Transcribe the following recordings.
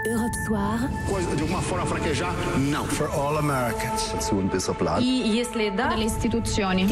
Europe Soir. De uma forma fraquejar? Não. For all Americans. Если да, dalle istituzioni.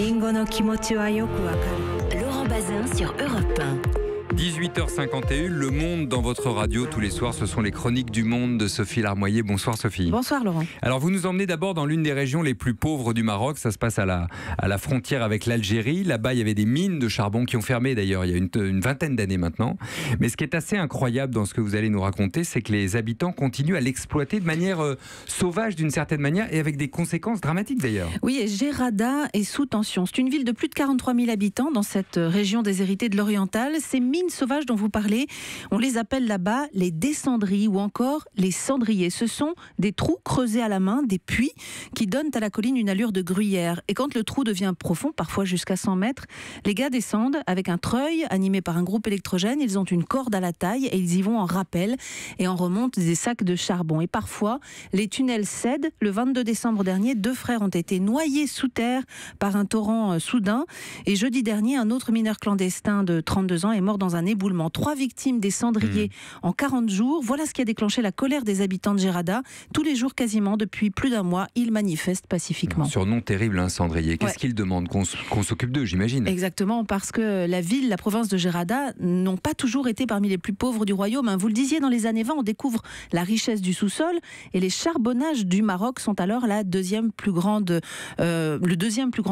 Laurent Bazin sur Europe 1. 18h51, Le Monde dans votre radio tous les soirs, ce sont les chroniques du monde de Sophie Larmoyer. Bonsoir Sophie. Bonsoir Laurent. Alors vous nous emmenez d'abord dans l'une des régions les plus pauvres du Maroc, ça se passe à la frontière avec l'Algérie. Là-bas il y avait des mines de charbon qui ont fermé d'ailleurs il y a une vingtaine d'années maintenant. Mais ce qui est assez incroyable dans ce que vous allez nous raconter, c'est que les habitants continuent à l'exploiter de manière sauvage d'une certaine manière et avec des conséquences dramatiques d'ailleurs. Oui, et Gerada est sous tension. C'est une ville de plus de 43 000 habitants dans cette région déshéritée de l'Oriental. Ces mines sauvages dont vous parlez, on les appelle là-bas les descendries ou encore les cendriers. Ce sont des trous creusés à la main, des puits qui donnent à la colline une allure de gruyère. Et quand le trou devient profond, parfois jusqu'à 100 mètres, les gars descendent avec un treuil animé par un groupe électrogène. Ils ont une corde à la taille et ils y vont en rappel et en remontent des sacs de charbon. Et parfois, les tunnels cèdent. Le 22 décembre dernier, 2 frères ont été noyés sous terre par un torrent soudain. Et jeudi dernier, un autre mineur clandestin de 32 ans est mort dans un éboulement. 3 victimes des cendriers en 40 jours. Voilà ce qui a déclenché la colère des habitants de Gerada. Tous les jours quasiment, depuis plus d'un mois, ils manifestent pacifiquement. Surnom terrible, hein, cendrier. Qu'est-ce qu'ils demandent? Qu'on s'occupe d'eux, j'imagine. Exactement, parce que la ville, la province de Gerada n'ont pas toujours été parmi les plus pauvres du royaume. Vous le disiez, dans les années 20, on découvre la richesse du sous-sol et les charbonnages du Maroc sont alors le deuxième plus grand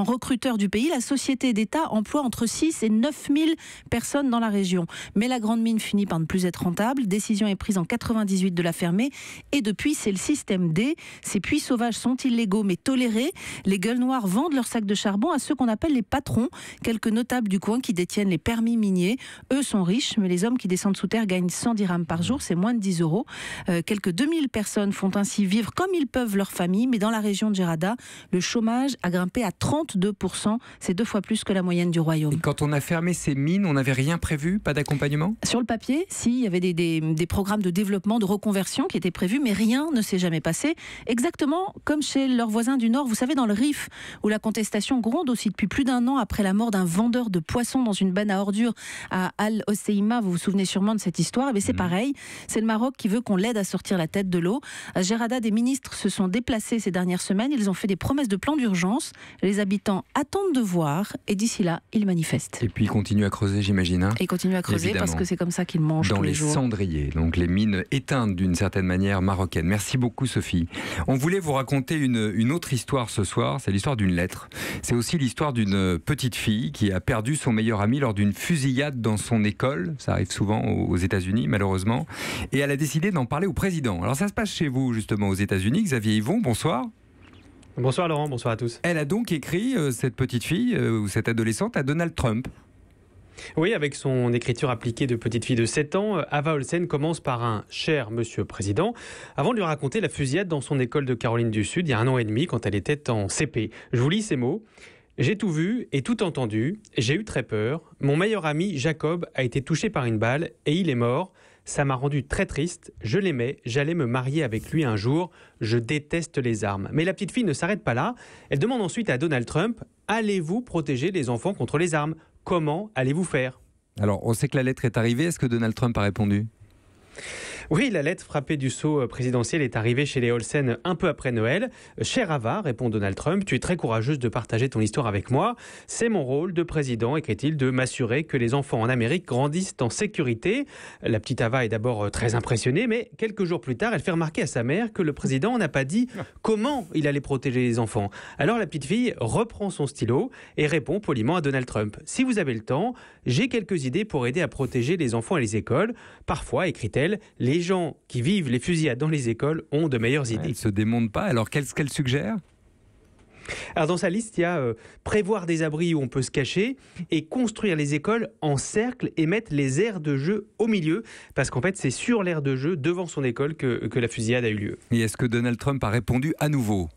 recruteur du pays. La société d'État emploie entre 6 et 9 000 personnes dans la région. Mais la grande mine finit par ne plus être rentable. Décision est prise en 98 de la fermer. Et depuis, c'est le système D. Ces puits sauvages sont illégaux mais tolérés. Les gueules noires vendent leurs sacs de charbon à ceux qu'on appelle les patrons. Quelques notables du coin qui détiennent les permis miniers. Eux sont riches, mais les hommes qui descendent sous terre gagnent 100 dirhams par jour. C'est moins de 10 euros. Quelques 2000 personnes font ainsi vivre comme ils peuvent leur famille. Mais dans la région de Gerada, le chômage a grimpé à 32%. C'est 2 fois plus que la moyenne du royaume. Et quand on a fermé ces mines, on n'avait rien prévu? Pas d'accompagnement? Sur le papier, si, il y avait des programmes de développement, de reconversion qui étaient prévus, mais rien ne s'est jamais passé. Exactement comme chez leurs voisins du Nord, vous savez, dans le Rif, où la contestation gronde aussi depuis plus d'1 an après la mort d'un vendeur de poissons dans une benne à ordures à Al-Hoceima. Vous vous souvenez sûrement de cette histoire. Et c'est pareil, c'est le Maroc qui veut qu'on l'aide à sortir la tête de l'eau. À Gerada, des ministres se sont déplacés ces dernières semaines. Ils ont fait des promesses de plan d'urgence. Les habitants attendent de voir et d'ici là, ils manifestent. Et puis ils continuent à creuser, j'imagine. Hein, et ils continuent à creuser parce que c'est comme ça qu'ils mangent tous les jours. Dans les cendriers, donc les mines éteintes d'une certaine manière marocaine. Merci beaucoup Sophie. On voulait vous raconter une autre histoire ce soir, c'est l'histoire d'une lettre. C'est aussi l'histoire d'une petite fille qui a perdu son meilleur ami lors d'une fusillade dans son école. Ça arrive souvent aux États-Unis malheureusement. Et elle a décidé d'en parler au président. Alors ça se passe chez vous justement aux États-Unis. Xavier Yvon, bonsoir. Bonsoir Laurent, bonsoir à tous. Elle a donc écrit, cette petite fille ou cette adolescente, à Donald Trump. Oui, avec son écriture appliquée de petite fille de 7 ans, Ava Olsen commence par un « cher monsieur président » avant de lui raconter la fusillade dans son école de Caroline du Sud il y a 1 an et demi quand elle était en CP. Je vous lis ces mots. « J'ai tout vu et tout entendu, j'ai eu très peur. Mon meilleur ami Jacob a été touché par une balle et il est mort. Ça m'a rendu très triste, je l'aimais, j'allais me marier avec lui un jour, je déteste les armes. » Mais la petite fille ne s'arrête pas là, elle demande ensuite à Donald Trump « Allez-vous protéger les enfants contre les armes ? Comment allez-vous faire ?» Alors, on sait que la lettre est arrivée, est-ce que Donald Trump a répondu ? Oui, la lettre frappée du sceau présidentiel est arrivée chez les Olsen un peu après Noël. « Cher Ava, répond Donald Trump, tu es très courageuse de partager ton histoire avec moi. C'est mon rôle de président, écrit-il, de m'assurer que les enfants en Amérique grandissent en sécurité. » La petite Ava est d'abord très impressionnée, mais quelques jours plus tard, elle fait remarquer à sa mère que le président n'a pas dit comment il allait protéger les enfants. Alors la petite fille reprend son stylo et répond poliment à Donald Trump. « Si vous avez le temps, j'ai quelques idées pour aider à protéger les enfants et les écoles. Parfois, écrit-elle, les gens qui vivent les fusillades dans les écoles ont de meilleures idées. » Elle ne se démonte pas. Alors, qu'est-ce qu'elle suggère ? Alors dans sa liste, il y a prévoir des abris où on peut se cacher et construire les écoles en cercle et mettre les aires de jeu au milieu. Parce qu'en fait, c'est sur l'aire de jeu, devant son école, que la fusillade a eu lieu. Et est-ce que Donald Trump a répondu à nouveau ?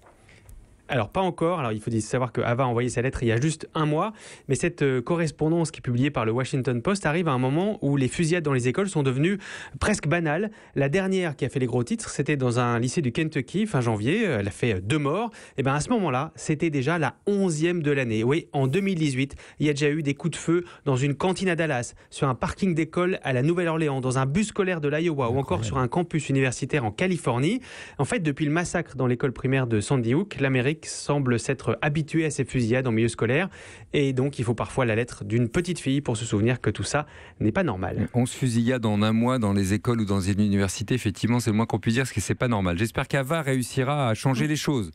Alors pas encore, alors il faut savoir que Ava a envoyé sa lettre il y a juste un mois, mais cette correspondance qui est publiée par le Washington Post arrive à un moment où les fusillades dans les écoles sont devenues presque banales. La dernière qui a fait les gros titres, c'était dans un lycée du Kentucky, fin janvier, elle a fait 2 morts. Et bien à ce moment-là, c'était déjà la 11e de l'année. Oui, en 2018, il y a déjà eu des coups de feu dans une cantine à Dallas, sur un parking d'école à la Nouvelle-Orléans, dans un bus scolaire de l'Iowa ou encore sur un campus universitaire en Californie. En fait, depuis le massacre dans l'école primaire de Sandy Hook, l'Amérique semble s'être habituée à ces fusillades en milieu scolaire et donc il faut parfois la lettre d'une petite fille pour se souvenir que tout ça n'est pas normal. 11 fusillades en un mois dans les écoles ou dans une université, effectivement, c'est le moins qu'on puisse dire, parce que c'est pas normal. J'espère qu'Ava réussira à changer les choses,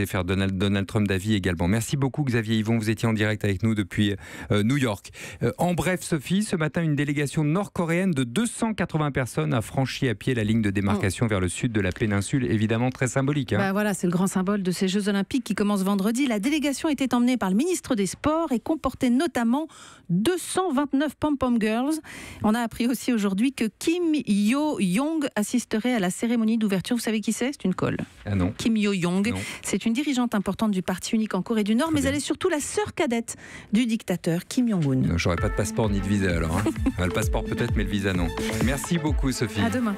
faire Donald Trump d'avis également. Merci beaucoup Xavier Yvon, vous étiez en direct avec nous depuis New York. En bref, Sophie, ce matin, une délégation nord-coréenne de 280 personnes a franchi à pied la ligne de démarcation vers le sud de la péninsule, évidemment très symbolique. Voilà, c'est le grand symbole de ces Jeux Olympiques qui commencent vendredi. La délégation était emmenée par le ministre des Sports et comportait notamment 229 pom-pom girls. On a appris aussi aujourd'hui que Kim Yo-young assisterait à la cérémonie d'ouverture. Vous savez qui c'est ? C'est une colle. Ah non. Kim Yo-young, non. C'est une dirigeante importante du Parti unique en Corée du Nord, mais elle est surtout la sœur cadette du dictateur Kim Jong-un. J'aurais pas de passeport ni de visa alors. Le passeport peut-être, mais le visa non. Merci beaucoup Sophie. À demain.